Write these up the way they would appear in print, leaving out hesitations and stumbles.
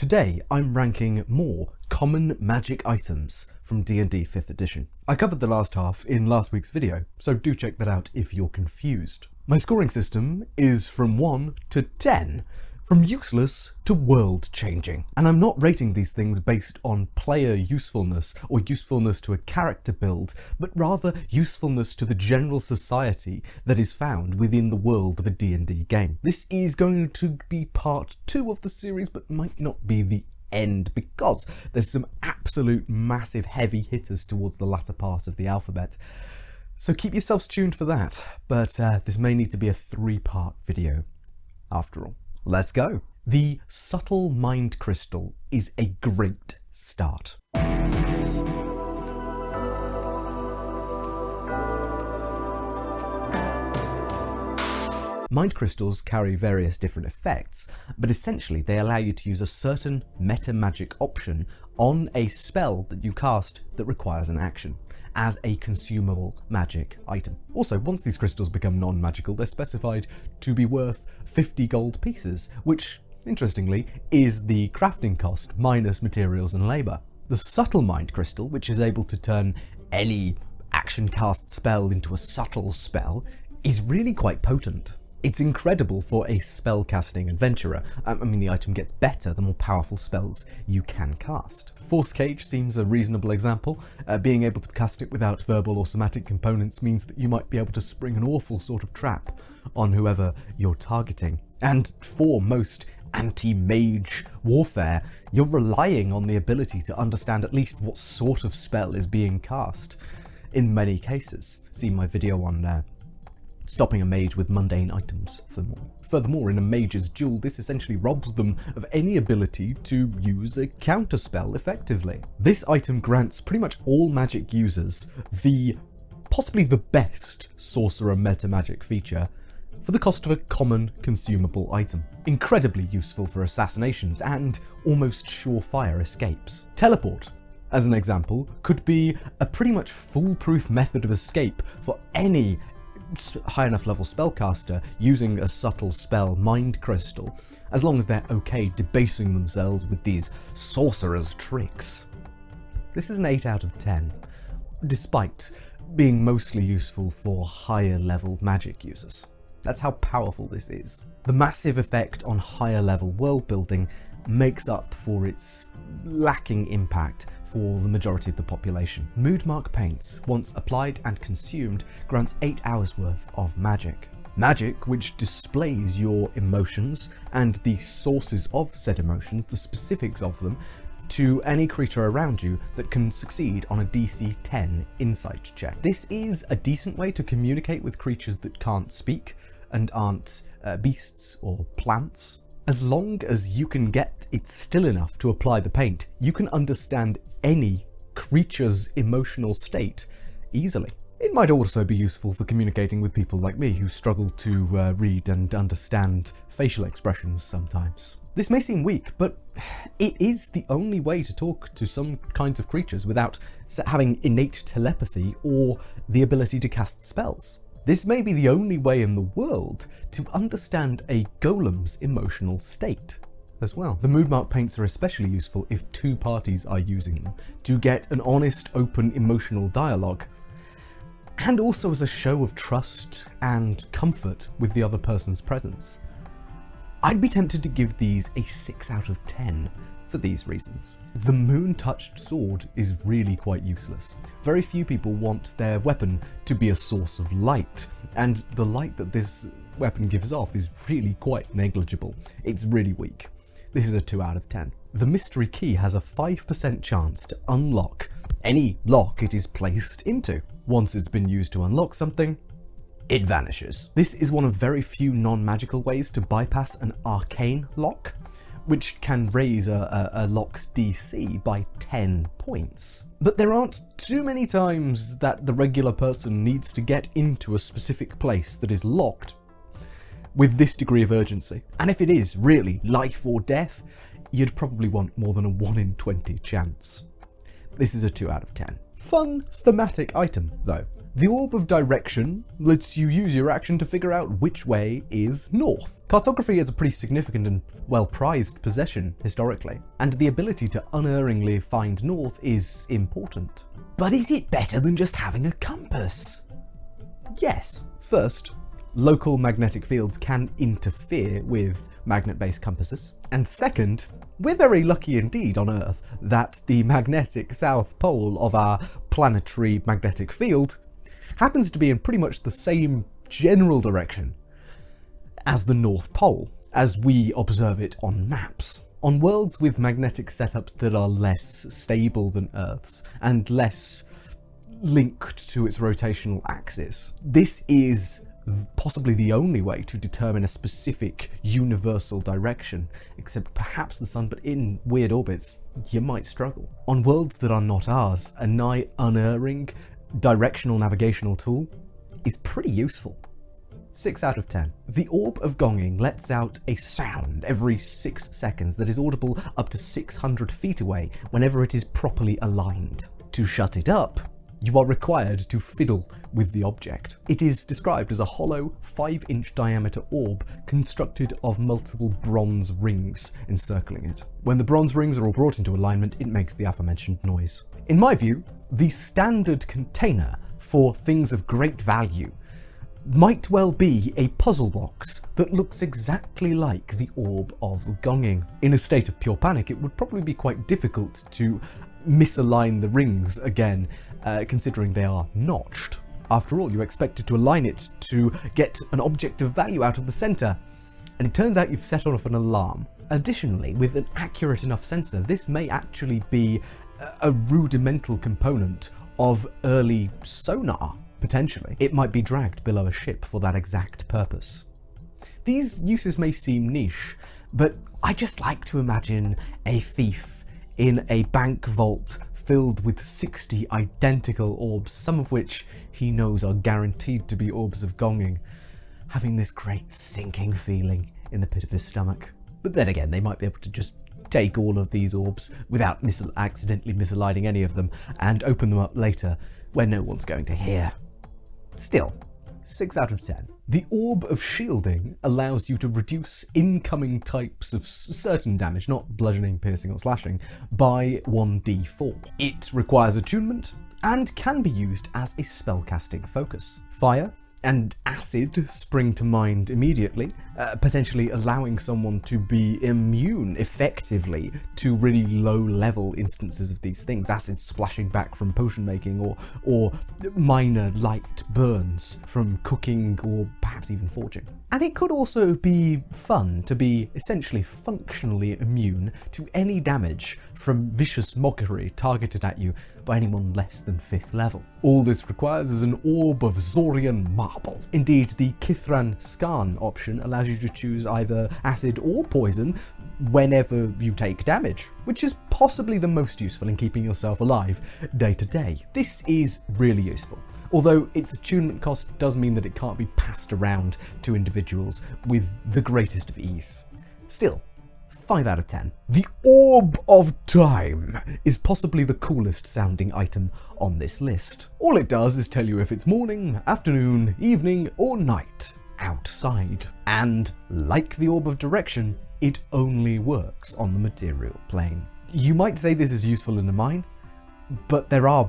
Today I'm ranking more common magic items from D&D 5th edition. I covered the last half in last week's video, so do check that out if you're confused. My scoring system is from 1 to 10, from useless to world-changing. And I'm not rating these things based on player usefulness or usefulness to a character build, but rather usefulness to the general society that is found within the world of a D&D game. This is going to be part 2 of the series, but might not be the end because there's some absolute massive heavy hitters towards the latter part of the alphabet. So keep yourselves tuned for that, but this may need to be a 3-part video after all. Let's go. The Subtle Mind Crystal is a great start. Mind crystals carry various different effects, but essentially they allow you to use a certain meta magic option on a spell that you cast that requires an action, as a consumable magic item. Also, once these crystals become non-magical, they're specified to be worth 50 gold pieces, which, interestingly, is the crafting cost minus materials and labour. The Subtle Mind Crystal, which is able to turn any action cast spell into a subtle spell, is really quite potent. It's incredible for a spellcasting adventurer. I mean, the item gets better the more powerful spells you can cast. Force Cage seems a reasonable example. Being able to cast it without verbal or somatic components means that you might be able to spring an awful sort of trap on whoever you're targeting. And for most anti-mage warfare, you're relying on the ability to understand at least what sort of spell is being cast. In many cases. See my video on stopping a mage with mundane items for more. Furthermore, in a mage's duel, this essentially robs them of any ability to use a counterspell effectively. This item grants pretty much all magic users possibly the best sorcerer meta magic feature for the cost of a common consumable item. Incredibly useful for assassinations and almost surefire escapes. Teleport, as an example, could be a pretty much foolproof method of escape for any high enough level spellcaster using a subtle spell mind crystal, as long as they're okay debasing themselves with these sorcerer's tricks. This is an 8 out of 10, despite being mostly useful for higher level magic users. That's how powerful this is. The massive effect on higher level world building makes up for its lacking impact for the majority of the population. Mood Mark Paints, once applied and consumed, grants 8 hours worth of magic. Magic which displays your emotions and the sources of said emotions, the specifics of them, to any creature around you that can succeed on a DC 10 insight check. This is a decent way to communicate with creatures that can't speak and aren't beasts or plants. As long as you can get it still enough to apply the paint, you can understand any creature's emotional state easily. It might also be useful for communicating with people like me who struggle to read and understand facial expressions sometimes. This may seem weak, but it is the only way to talk to some kinds of creatures without having innate telepathy or the ability to cast spells. This may be the only way in the world to understand a golem's emotional state as well. The Mood Mark Paints are especially useful if 2 parties are using them to get an honest, open, emotional dialogue, and also as a show of trust and comfort with the other person's presence. I'd be tempted to give these a 6 out of 10 for these reasons. The Moon-Touched Sword is really quite useless. Very few people want their weapon to be a source of light, and the light that this weapon gives off is really quite negligible. It's really weak. This is a 2 out of 10. The Mystery Key has a 5% chance to unlock any lock it is placed into. Once it's been used to unlock something, it vanishes. This is one of very few non-magical ways to bypass an arcane lock, which can raise a lock's DC by 10 points. But there aren't too many times that the regular person needs to get into a specific place that is locked with this degree of urgency. And if it is really life or death, you'd probably want more than a 1 in 20 chance. This is a 2 out of 10. Fun thematic item though. The Orb of Direction lets you use your action to figure out which way is north. Cartography is a pretty significant and well-prized possession historically, and the ability to unerringly find north is important. But is it better than just having a compass? Yes. First, local magnetic fields can interfere with magnet-based compasses. And second, we're very lucky indeed on Earth that the magnetic south pole of our planetary magnetic field happens to be in pretty much the same general direction as the North Pole, as we observe it on maps. On worlds with magnetic setups that are less stable than Earth's, and less linked to its rotational axis, this is possibly the only way to determine a specific universal direction, except perhaps the sun, but in weird orbits, you might struggle. On worlds that are not ours, a nigh unerring directional navigational tool is pretty useful. 6 out of 10. The Orb of Gonging lets out a sound every 6 seconds that is audible up to 600 feet away whenever it is properly aligned. To shut it up, you are required to fiddle with the object. It is described as a hollow 5-inch diameter orb constructed of multiple bronze rings encircling it. When the bronze rings are all brought into alignment, it makes the aforementioned noise. In my view, the standard container for things of great value might well be a puzzle box that looks exactly like the Orb of Gonging. In a state of pure panic, it would probably be quite difficult to misalign the rings again, considering they are notched. After all, you expected to align it to get an object of value out of the centre, and it turns out you've set off an alarm. Additionally, with an accurate enough sensor, this may actually be a rudimental component of early sonar, potentially. It might be dragged below a ship for that exact purpose. These uses may seem niche, but I just like to imagine a thief in a bank vault filled with 60 identical orbs, some of which he knows are guaranteed to be orbs of Gonging, having this great sinking feeling in the pit of his stomach. But then again, they might be able to just take all of these orbs without accidentally misaligning any of them and open them up later where no one's going to hear. Still, 6 out of 10. The Orb of Shielding allows you to reduce incoming types of certain damage, not bludgeoning, piercing or slashing, by 1d4. It requires attunement and can be used as a spellcasting focus. Fire and acid spring to mind immediately, potentially allowing someone to be immune effectively to really low-level instances of these things, acid splashing back from potion making or minor light burns from cooking or perhaps even forging. And it could also be fun to be essentially functionally immune to any damage from vicious mockery targeted at you by anyone less than 5th level. All this requires is an Orb of Zorian Marble. Indeed, the Kithran Skarn option allows you to choose either acid or poison whenever you take damage, which is possibly the most useful in keeping yourself alive day to day. This is really useful, although its attunement cost does mean that it can't be passed around to individuals with the greatest of ease. Still, 5 out of 10. The Orb of Time is possibly the coolest sounding item on this list. All it does is tell you if it's morning, afternoon, evening, or night outside. And like the Orb of Direction, it only works on the material plane. You might say this is useful in a mine, but there are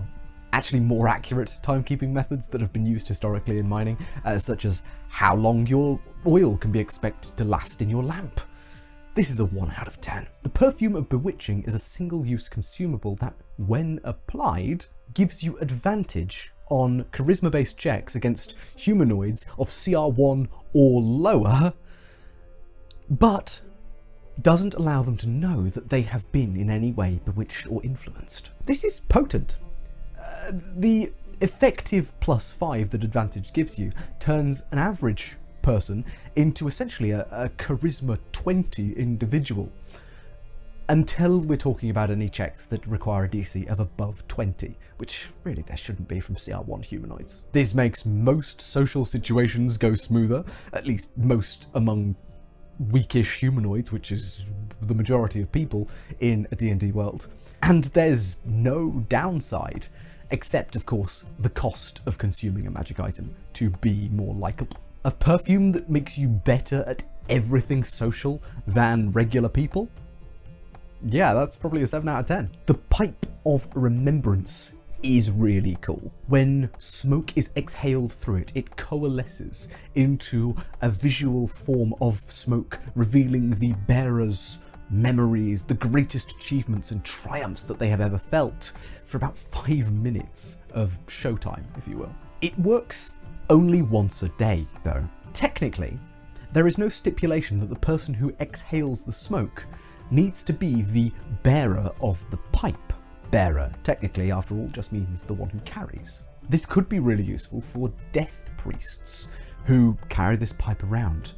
actually more accurate timekeeping methods that have been used historically in mining, such as how long your oil can be expected to last in your lamp. This is a 1 out of 10. The Perfume of Bewitching is a single-use consumable that, when applied, gives you advantage on charisma-based checks against humanoids of CR1 or lower, but doesn't allow them to know that they have been in any way bewitched or influenced. This is potent. The effective +5 that advantage gives you turns an average person into essentially a charisma 20 individual, until we're talking about any checks that require a DC of above 20, which really there shouldn't be from CR1 humanoids. This makes most social situations go smoother, at least most among weakish humanoids, which is the majority of people in a D&D world. And there's no downside. except of course the cost of consuming a magic item to be more likable. A perfume that makes you better at everything social than regular people? Yeah, that's probably a 7 out of 10. The Pipe of Remembrance is really cool. When smoke is exhaled through it, it coalesces into a visual form of smoke, revealing the bearer's memories, the greatest achievements and triumphs that they have ever felt for about 5 minutes of showtime, if you will. It works only once a day, though. Technically, there is no stipulation that the person who exhales the smoke needs to be the bearer of the pipe. Bearer, technically, after all, just means the one who carries. This could be really useful for death priests who carry this pipe around.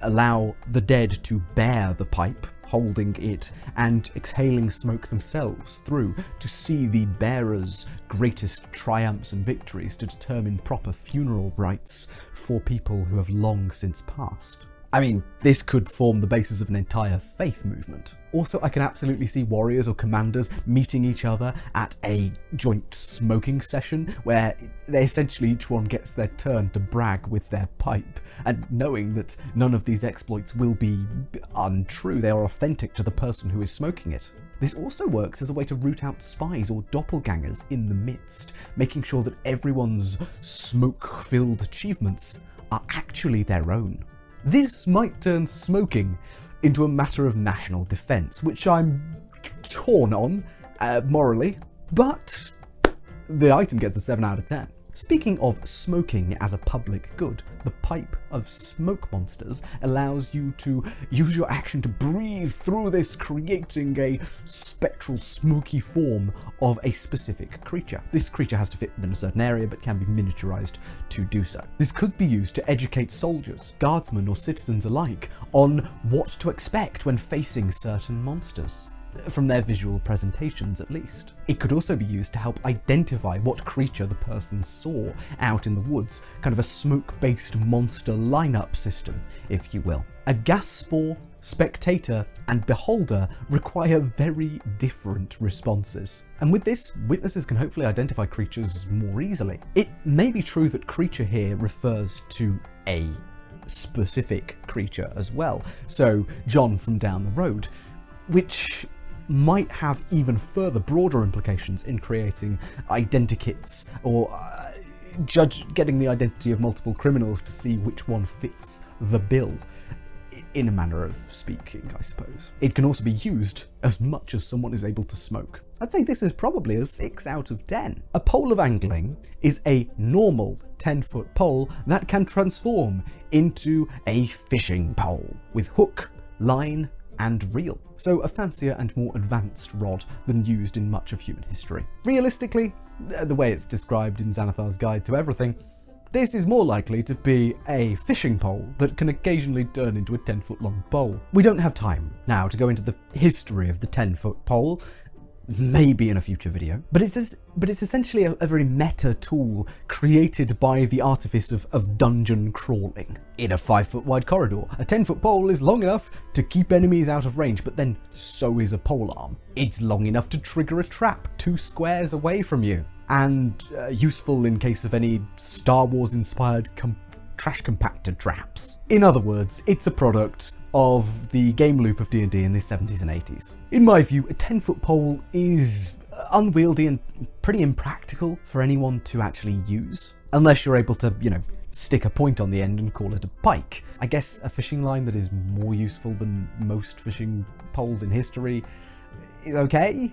Allow the dead to bear the pipe, holding it and exhaling smoke themselves through to see the bearer's greatest triumphs and victories, to determine proper funeral rites for people who have long since passed. I mean, this could form the basis of an entire faith movement. Also, I can absolutely see warriors or commanders meeting each other at a joint smoking session where they essentially each one gets their turn to brag with their pipe, and knowing that none of these exploits will be untrue, they are authentic to the person who is smoking it. This also works as a way to root out spies or doppelgangers in the midst, making sure that everyone's smoke-filled achievements are actually their own. This might turn smoking into a matter of national defence, which I'm torn on, morally, but the item gets a 7 out of 10. Speaking of smoking as a public good, the Pipe of Smoke Monsters allows you to use your action to breathe through this, creating a spectral, smoky form of a specific creature. This creature has to fit within a certain area, but can be miniaturized to do so. This could be used to educate soldiers, guardsmen, or citizens alike on what to expect when facing certain monsters, from their visual presentations at least. It could also be used to help identify what creature the person saw out in the woods, kind of a smoke-based monster lineup system, if you will. A gas spore, spectator, and beholder require very different responses. And with this, witnesses can hopefully identify creatures more easily. It may be true that creature here refers to a specific creature as well, so John from down the road, which might have even broader implications in creating identikits or getting the identity of multiple criminals to see which one fits the bill, in a manner of speaking, I suppose. It can also be used as much as someone is able to smoke. I'd say this is probably a 6 out of 10. A pole of angling is a normal 10-foot pole that can transform into a fishing pole with hook, line, and reel. So a fancier and more advanced rod than used in much of human history. Realistically, the way it's described in Xanathar's Guide to Everything, this is more likely to be a fishing pole that can occasionally turn into a 10-foot long pole. We don't have time now to go into the history of the 10-foot pole, maybe in a future video, but it's essentially a very meta tool created by the artifice of dungeon crawling. In a 5-foot wide corridor, a 10-foot pole is long enough to keep enemies out of range, but then so is a polearm. It's long enough to trigger a trap 2 squares away from you, and useful in case of any Star Wars inspired trash compactor traps. In other words, it's a product of the game loop of D&D in the 70s and 80s. In my view, a 10-foot pole is unwieldy and pretty impractical for anyone to actually use, unless you're able to, stick a point on the end and call it a pike. I guess a fishing line that is more useful than most fishing poles in history is okay.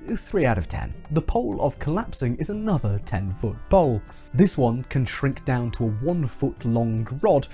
3 out of 10. The Pole of Collapsing is another 10-foot pole. This one can shrink down to a 1-foot long rod,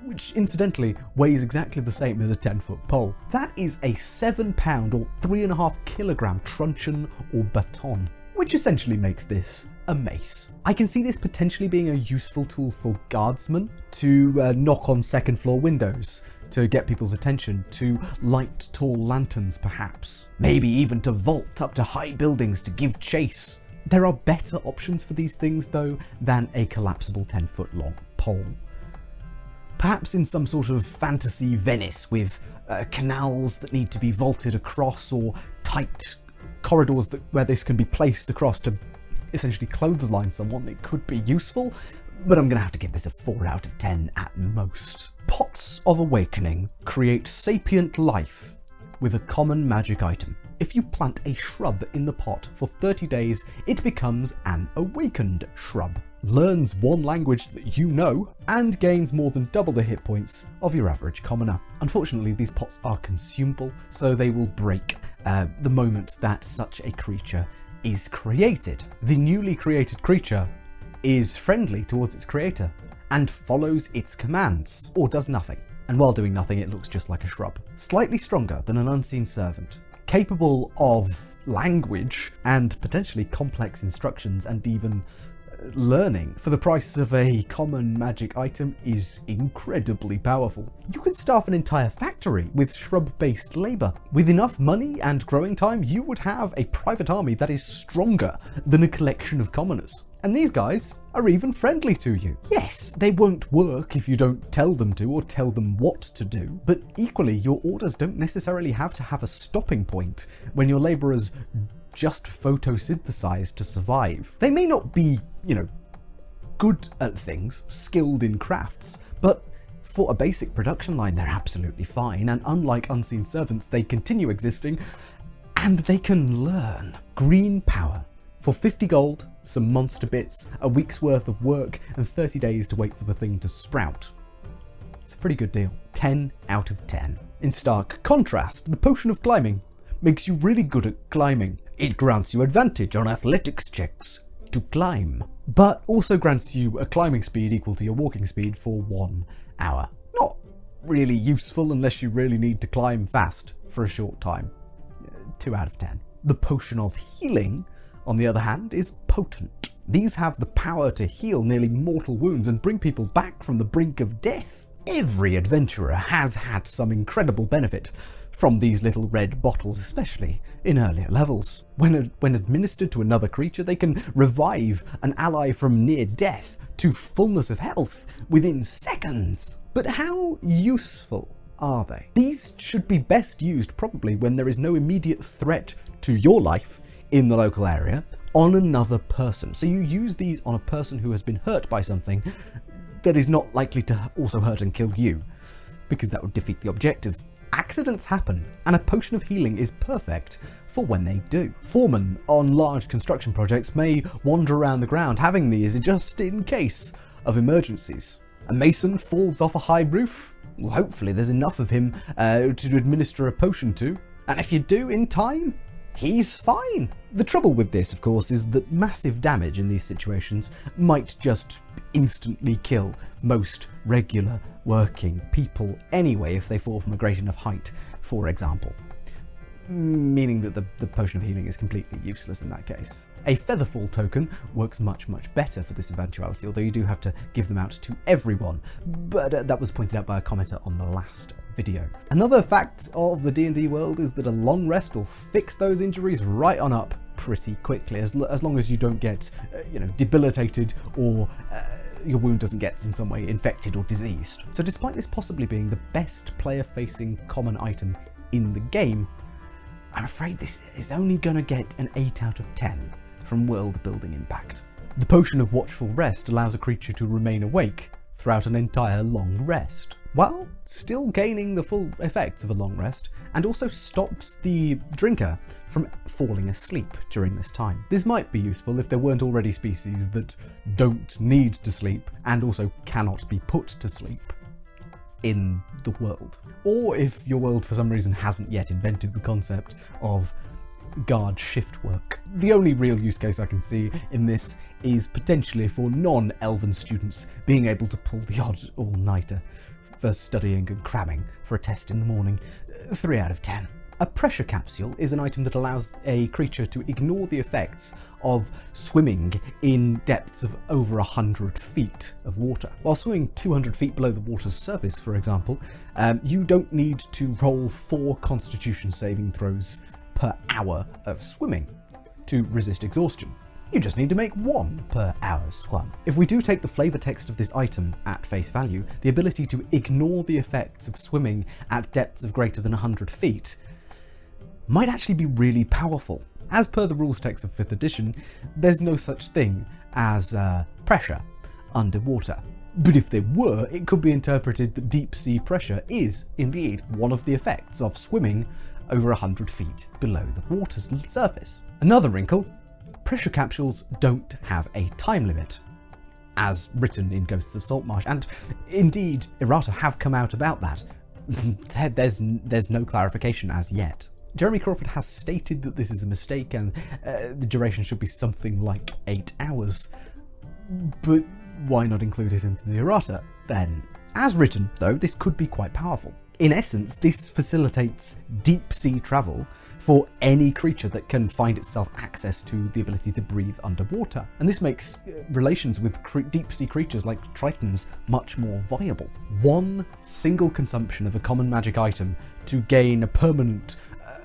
which incidentally weighs exactly the same as a 10-foot pole. That is a 7-pound or 3.5 kilogram truncheon or baton, which essentially makes this a mace. I can see this potentially being a useful tool for guardsmen to knock on second-floor windows, to get people's attention, to light tall lanterns perhaps. Maybe even to vault up to high buildings to give chase. There are better options for these things though than a collapsible 10-foot long pole. Perhaps in some sort of fantasy Venice with canals that need to be vaulted across, or tight corridors where this can be placed across to essentially clothesline someone, it could be useful, but I'm going to have to give this a 4 out of 10 at most. Pots of Awakening create sapient life with a common magic item. If you plant a shrub in the pot for 30 days, it becomes an awakened shrub, learns one language that you know, and gains more than double the hit points of your average commoner. Unfortunately, these pots are consumable, so they will break the moment that such a creature is created. The newly created creature is friendly towards its creator and follows its commands, or does nothing. And while doing nothing, it looks just like a shrub. Slightly stronger than an unseen servant, capable of language and potentially complex instructions and even learning for the price of a common magic item is incredibly powerful. You can staff an entire factory with shrub-based labour. With enough money and growing time, you would have a private army that is stronger than a collection of commoners. And these guys are even friendly to you. Yes, they won't work if you don't tell them to or tell them what to do, but equally your orders don't necessarily have to have a stopping point when your labourers just photosynthesize to survive. They may not be, good at things, skilled in crafts, but for a basic production line, they're absolutely fine, and unlike unseen servants, they continue existing, and they can learn. Green power. For 50 gold, some monster bits, a week's worth of work, and 30 days to wait for the thing to sprout. It's a pretty good deal. 10 out of 10. In stark contrast, the Potion of Climbing makes you really good at climbing. It grants you advantage on athletics checks to climb, but also grants you a climbing speed equal to your walking speed for 1 hour. Not really useful unless you really need to climb fast for a short time. 2 out of 10. The Potion of Healing, on the other hand, is potent. These have the power to heal nearly mortal wounds and bring people back from the brink of death. Every adventurer has had some incredible benefit from these little red bottles, especially in earlier levels. When administered to another creature, they can revive an ally from near death to fullness of health within seconds. But how useful are they? These should be best used probably when there is no immediate threat to your life in the local area on another person. So you use these on a person who has been hurt by something that is not likely to also hurt and kill you, because that would defeat the objective. Accidents happen, and a Potion of Healing is perfect for when they do. Foremen on large construction projects may wander around the ground having these just in case of emergencies. A mason falls off a high roof. Well, hopefully there's enough of him to administer a potion to, and if you do in time, he's fine. The trouble with this, of course, is that massive damage in these situations might just instantly kill most regular working people anyway if they fall from a great enough height, for example. Meaning that the Potion of Healing is completely useless in that case. A Featherfall token works much better for this eventuality, although you do have to give them out to everyone, but that was pointed out by a commenter on the last video. Another fact of the D&D world is that a long rest will fix those injuries right on up pretty quickly, as long as you don't get debilitated or your wound doesn't get in some way infected or diseased. So despite this possibly being the best player-facing common item in the game, I'm afraid this is only gonna get an 8 out of 10 from world building impact. The Potion of Watchful Rest allows a creature to remain awake throughout an entire long rest, while still gaining the full effects of a long rest, and also stops the drinker from falling asleep during this time. This might be useful if there weren't already species that don't need to sleep and also cannot be put to sleep in the world. Or if your world for some reason hasn't yet invented the concept of guard shift work. The only real use case I can see in this is potentially for non-elven students being able to pull the odd all-nighter for studying and cramming for a test in the morning. 3 out of 10. A pressure capsule is an item that allows a creature to ignore the effects of swimming in depths of over 100 feet of water. While swimming 200 feet below the water's surface, for example, you don't need to roll 4 constitution saving throws per hour of swimming to resist exhaustion. You just need to make 1 per hour swum. If we do take the flavor text of this item at face value, the ability to ignore the effects of swimming at depths of greater than 100 feet might actually be really powerful. As per the rules text of 5th edition, there's no such thing as pressure underwater. But if there were, it could be interpreted that deep sea pressure is, indeed, one of the effects of swimming over 100 feet below the water's surface. Another wrinkle: pressure capsules don't have a time limit, as written in Ghosts of Saltmarsh, and indeed, errata have come out about that. There's no clarification as yet. Jeremy Crawford has stated that this is a mistake and the duration should be something like 8 hours, but why not include it into the errata then? As written, though, this could be quite powerful. In essence, this facilitates deep sea travel for any creature that can find itself access to the ability to breathe underwater. And this makes relations with deep sea creatures like Tritons much more viable. One single consumption of a common magic item to gain a permanent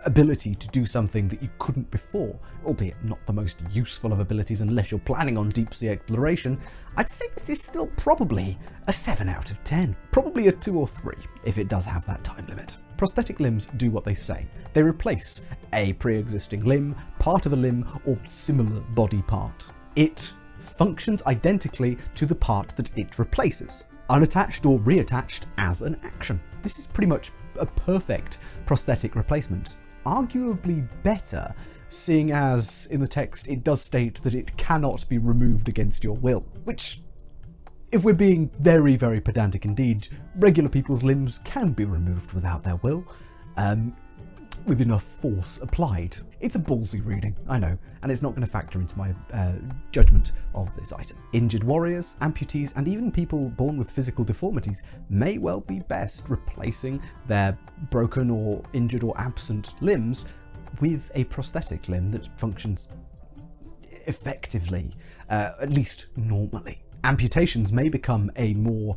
ability to do something that you couldn't before, albeit not the most useful of abilities unless you're planning on deep sea exploration, I'd say this is still probably a 7 out of 10. Probably a 2 or 3 if it does have that time limit. Prosthetic limbs do what they say. They replace a pre-existing limb, part of a limb, or similar body part. It functions identically to the part that it replaces, unattached or reattached as an action. This is pretty much a perfect prosthetic replacement. Arguably better, seeing as in the text it does state that it cannot be removed against your will, which, if we're being very, very pedantic indeed, regular people's limbs can be removed without their will, with enough force applied. It's a ballsy reading, I know, and it's not going to factor into my judgment of this item. Injured warriors, amputees, and even people born with physical deformities may well be best replacing their broken or injured or absent limbs with a prosthetic limb that functions effectively, at least normally. Amputations may become a more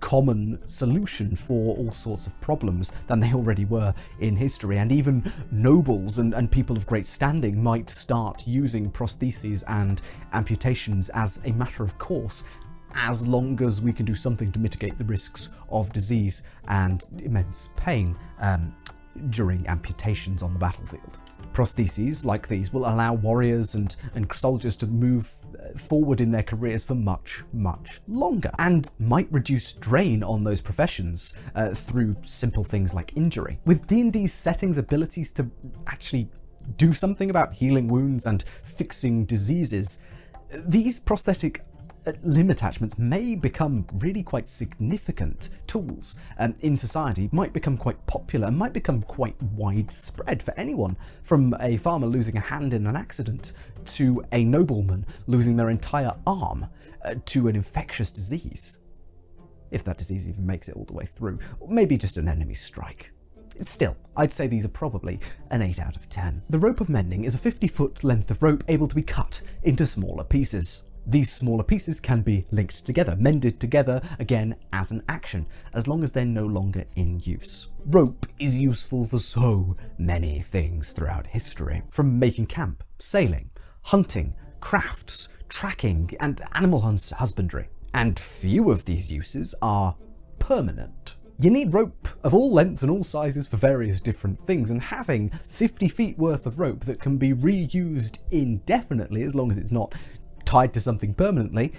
common solution for all sorts of problems than they already were in history, and even nobles and people of great standing might start using prostheses and amputations as a matter of course, as long as we can do something to mitigate the risks of disease and immense pain during amputations on the battlefield. Prostheses like these will allow warriors and soldiers to move forward in their careers for much, much longer, and might reduce drain on those professions through simple things like injury. With D&D's settings abilities to actually do something about healing wounds and fixing diseases, these prosthetic limb attachments may become really quite significant tools in society, might become quite popular, and might become quite widespread for anyone, from a farmer losing a hand in an accident, to a nobleman losing their entire arm, to an infectious disease. If that disease even makes it all the way through, or maybe just an enemy strike. Still, I'd say these are probably an 8 out of 10. The rope of mending is a 50-foot length of rope able to be cut into smaller pieces. These smaller pieces can be linked together, mended together again as an action, as long as they're no longer in use. Rope is useful for so many things throughout history, from making camp, sailing, hunting, crafts, tracking, and animal husbandry. And few of these uses are permanent. You need rope of all lengths and all sizes for various different things, and having 50 feet worth of rope that can be reused indefinitely, as long as it's not tied to something permanently,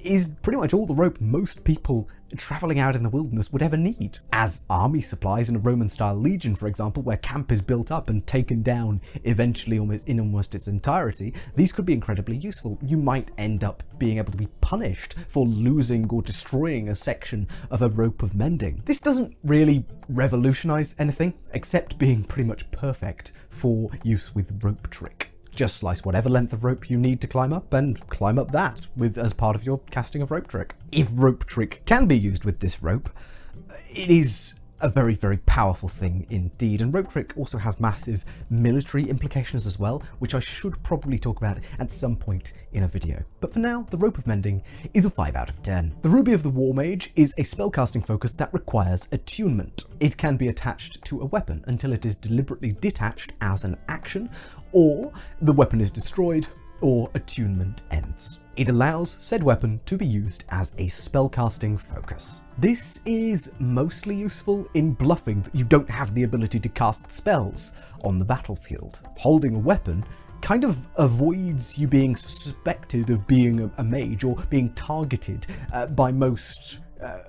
is pretty much all the rope most people travelling out in the wilderness would ever need. As army supplies in a Roman-style legion, for example, where camp is built up and taken down eventually in almost its entirety, these could be incredibly useful. You might end up being able to be punished for losing or destroying a section of a rope of mending. This doesn't really revolutionise anything, except being pretty much perfect for use with rope trick. Just slice whatever length of rope you need to climb up, and climb up that as part of your casting of rope trick. If rope trick can be used with this rope, it is a very, very powerful thing indeed, and rope trick also has massive military implications as well, which I should probably talk about at some point in a video. But for now, the Rope of Mending is a 5 out of 10. The Ruby of the War Mage is a spellcasting focus that requires attunement. It can be attached to a weapon until it is deliberately detached as an action, or the weapon is destroyed, or attunement ends. It allows said weapon to be used as a spellcasting focus. This is mostly useful in bluffing that you don't have the ability to cast spells on the battlefield. Holding a weapon kind of avoids you being suspected of being a mage or being targeted by most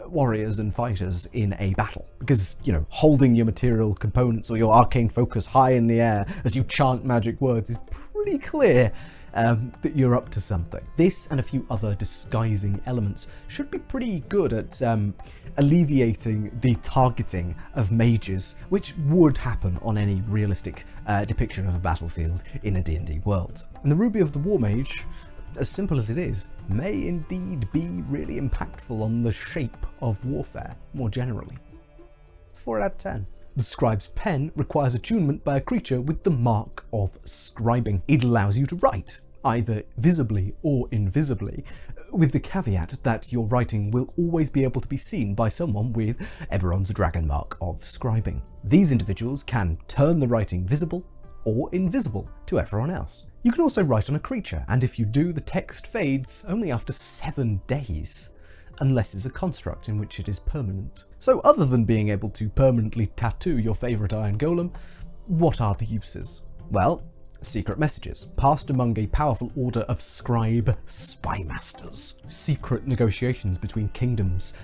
warriors and fighters in a battle, because, you know, holding your material components or your arcane focus high in the air as you chant magic words is pretty clear that you're up to something. This and a few other disguising elements should be pretty good at alleviating the targeting of mages, which would happen on any realistic depiction of a battlefield in a D&D world. And the Ruby of the War Mage, as simple as it is, may indeed be really impactful on the shape of warfare more generally. 4 out of 10. The Scribe's Pen requires attunement by a creature with the mark of scribing. It allows you to write, either visibly or invisibly, with the caveat that your writing will always be able to be seen by someone with Eberron's dragon mark of scribing. These individuals can turn the writing visible or invisible to everyone else. You can also write on a creature, and if you do, the text fades only after 7 days, unless it's a construct in which it is permanent. So other than being able to permanently tattoo your favourite iron golem, what are the uses? Well, secret messages, passed among a powerful order of scribe spy masters. Secret negotiations between kingdoms,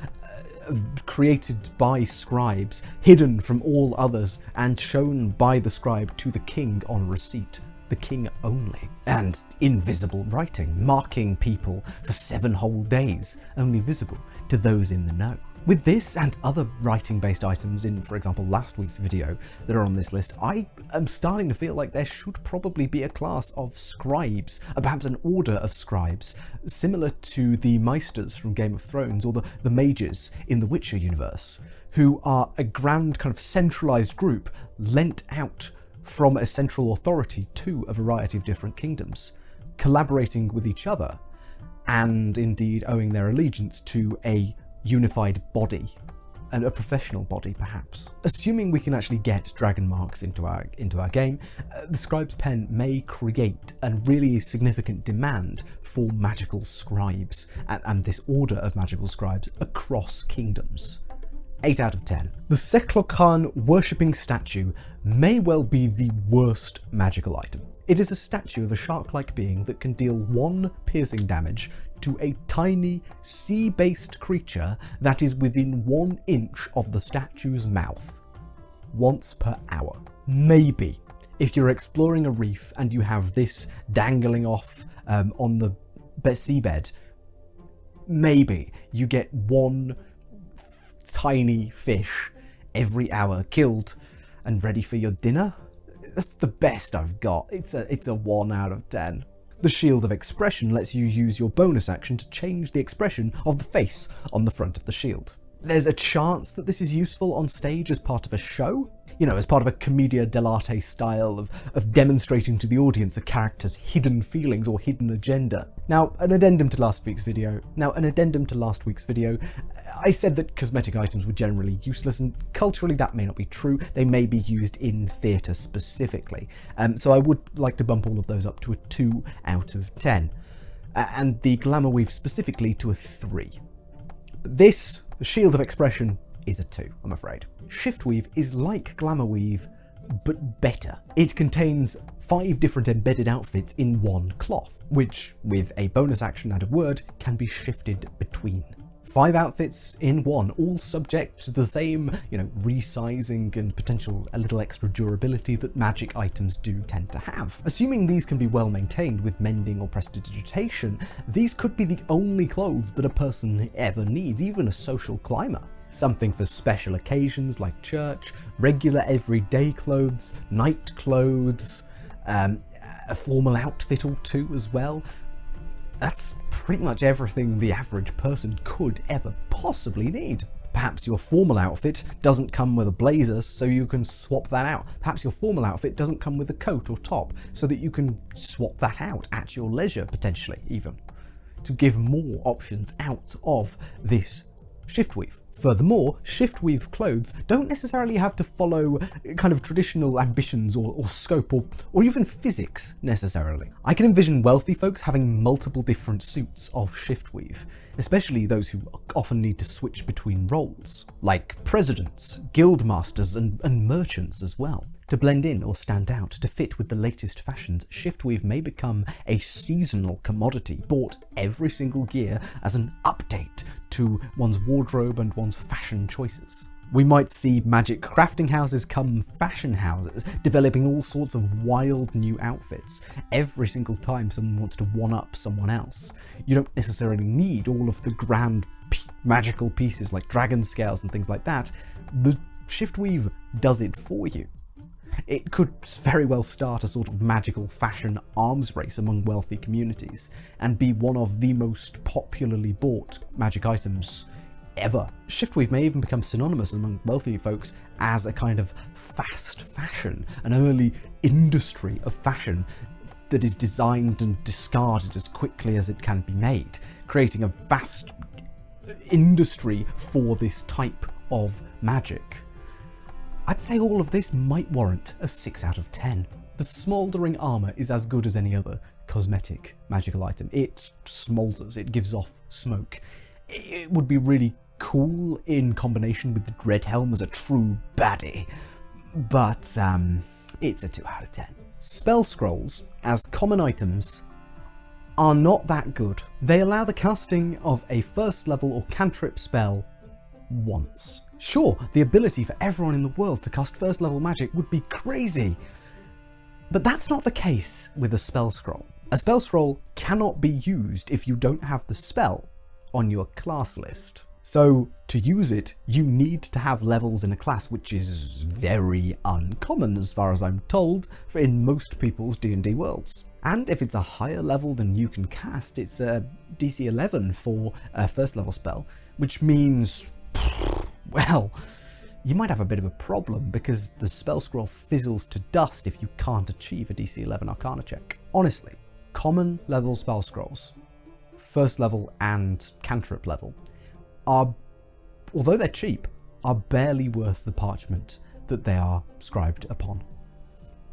created by scribes, hidden from all others, and shown by the scribe to the king on receipt. The king only. And invisible writing, marking people for 7 whole days, only visible to those in the know. With this and other writing-based items in, for example, last week's video that are on this list, I am starting to feel like there should probably be a class of scribes, perhaps an order of scribes, similar to the Meisters from Game of Thrones or the mages in the Witcher universe, who are a grand kind of centralised group lent out from a central authority to a variety of different kingdoms, collaborating with each other, and indeed owing their allegiance to a unified body, and a professional body perhaps. Assuming we can actually get dragon marks into our game, the Scribe's Pen may create a really significant demand for magical scribes, and this order of magical scribes across kingdoms. 8 out of 10. The Seklokan worshipping statue may well be the worst magical item. It is a statue of a shark-like being that can deal 1 piercing damage to a tiny sea-based creature that is within 1 inch of the statue's mouth, once per hour. Maybe, if you're exploring a reef and you have this dangling off on the seabed, maybe you get 1 tiny fish every hour killed and ready for your dinner. That's the best I've got. It's a 1 out of 10. The Shield of Expression lets you use your bonus action to change the expression of the face on the front of the shield. There's a chance that this is useful on stage as part of a show, you know, as part of a commedia dell'arte style of demonstrating to the audience a character's hidden feelings or hidden agenda. Now, an addendum to last week's video. I said that cosmetic items were generally useless, and culturally that may not be true. They may be used in theatre specifically. So I would like to bump all of those up to a 2 out of 10. And the Glamour Weave specifically to a 3. This, the Shield of Expression, is a 2, I'm afraid. Shift Weave is like Glamour Weave, but better. It contains 5 different embedded outfits in 1 cloth, which, with a bonus action and a word, can be shifted between. 5 outfits in 1, all subject to the same, resizing and potential a little extra durability that magic items do tend to have. Assuming these can be well maintained with mending or prestidigitation, these could be the only clothes that a person ever needs, even a social climber. Something for special occasions like church, regular everyday clothes, night clothes, a formal outfit or 2 as well. That's pretty much everything the average person could ever possibly need. Perhaps your formal outfit doesn't come with a blazer, so you can swap that out. Perhaps your formal outfit doesn't come with a coat or top, so that you can swap that out at your leisure, potentially even, to give more options out of this shiftweave. Furthermore, shiftweave clothes don't necessarily have to follow kind of traditional ambitions or scope or even physics necessarily. I can envision wealthy folks having multiple different suits of shiftweave, especially those who often need to switch between roles, like presidents, guild masters, and merchants as well. To blend in or stand out, to fit with the latest fashions, shiftweave may become a seasonal commodity bought every single year as an update to one's wardrobe and one's fashion choices. We might see magic crafting houses come fashion houses, developing all sorts of wild new outfits every single time someone wants to one-up someone else. You don't necessarily need all of the grand magical pieces like dragon scales and things like that. The shiftweave does it for you. It could very well start a sort of magical fashion arms race among wealthy communities and be one of the most popularly bought magic items ever. Shiftweave may even become synonymous among wealthy folks as a kind of fast fashion, an early industry of fashion that is designed and discarded as quickly as it can be made, creating a vast industry for this type of magic. I'd say all of this might warrant a 6 out of 10. The Smouldering Armor is as good as any other cosmetic magical item. It smoulders, it gives off smoke. It would be really cool in combination with the Dread Helm as a true baddie, but it's a 2 out of 10. Spell scrolls, as common items, are not that good. They allow the casting of a first level or cantrip spell once. Sure, the ability for everyone in the world to cast first level magic would be crazy, but that's not the case with a spell scroll. A spell scroll cannot be used if you don't have the spell on your class list. So to use it, you need to have levels in a class, which is very uncommon as far as I'm told in most people's D&D worlds. And if it's a higher level than you can cast, it's a DC 11 for a first level spell, which means, well, you might have a bit of a problem because the spell scroll fizzles to dust if you can't achieve a DC 11 Arcana check. Honestly, common level spell scrolls, first level and cantrip level, are, although they're cheap, are barely worth the parchment that they are scribed upon.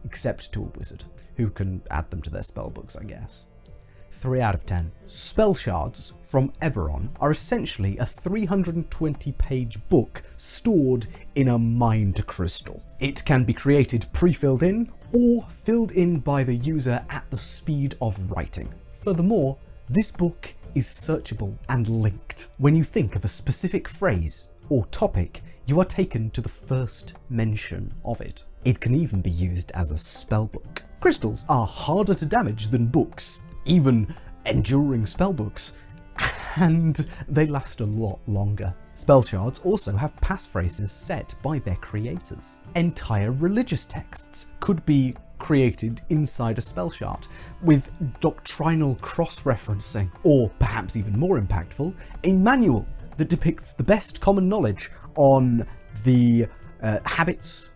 Except to a wizard, who can add them to their spellbooks, I guess. 3 out of 10. Spell shards from Eberron are essentially a 320-page book stored in a mind crystal. It can be created pre-filled in or filled in by the user at the speed of writing. Furthermore, this book is searchable and linked. When you think of a specific phrase or topic, you are taken to the first mention of it. It can even be used as a spellbook. Crystals are harder to damage than books, even enduring spellbooks, and they last a lot longer. Spell shards also have passphrases set by their creators. Entire religious texts could be created inside a spell shard, with doctrinal cross-referencing, or perhaps even more impactful, a manual that depicts the best common knowledge on the habits,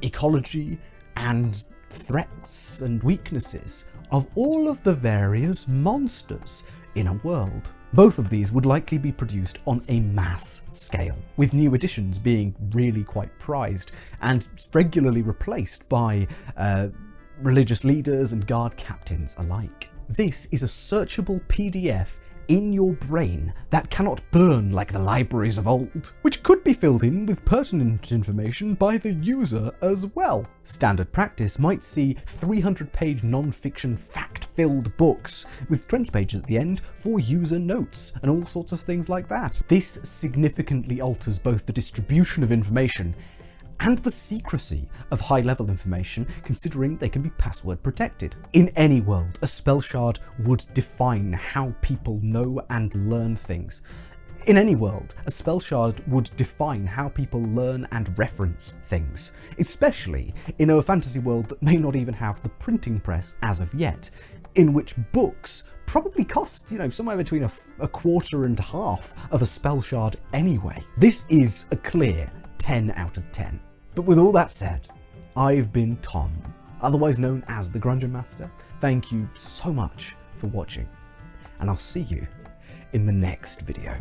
ecology, and threats and weaknesses of all of the various monsters in a world. Both of these would likely be produced on a mass scale, with new editions being really quite prized and regularly replaced by religious leaders and guard captains alike. This is a searchable PDF in your brain that cannot burn like the libraries of old, which could be filled in with pertinent information by the user as well. Standard practice might see 300-page non-fiction fact-filled books with 20 pages at the end for user notes and all sorts of things like that. This significantly alters both the distribution of information and the secrecy of high-level information, considering they can be password protected. In any world, a spell shard would define how people know and learn things. In any world, a spell shard would define how people learn and reference things, especially in a fantasy world that may not even have the printing press as of yet, in which books probably cost, somewhere between a quarter and half of a spell shard anyway. This is a clear 10 out of 10. But with all that said, I've been Tom, otherwise known as the Grungeon Master. Thank you so much for watching, and I'll see you in the next video.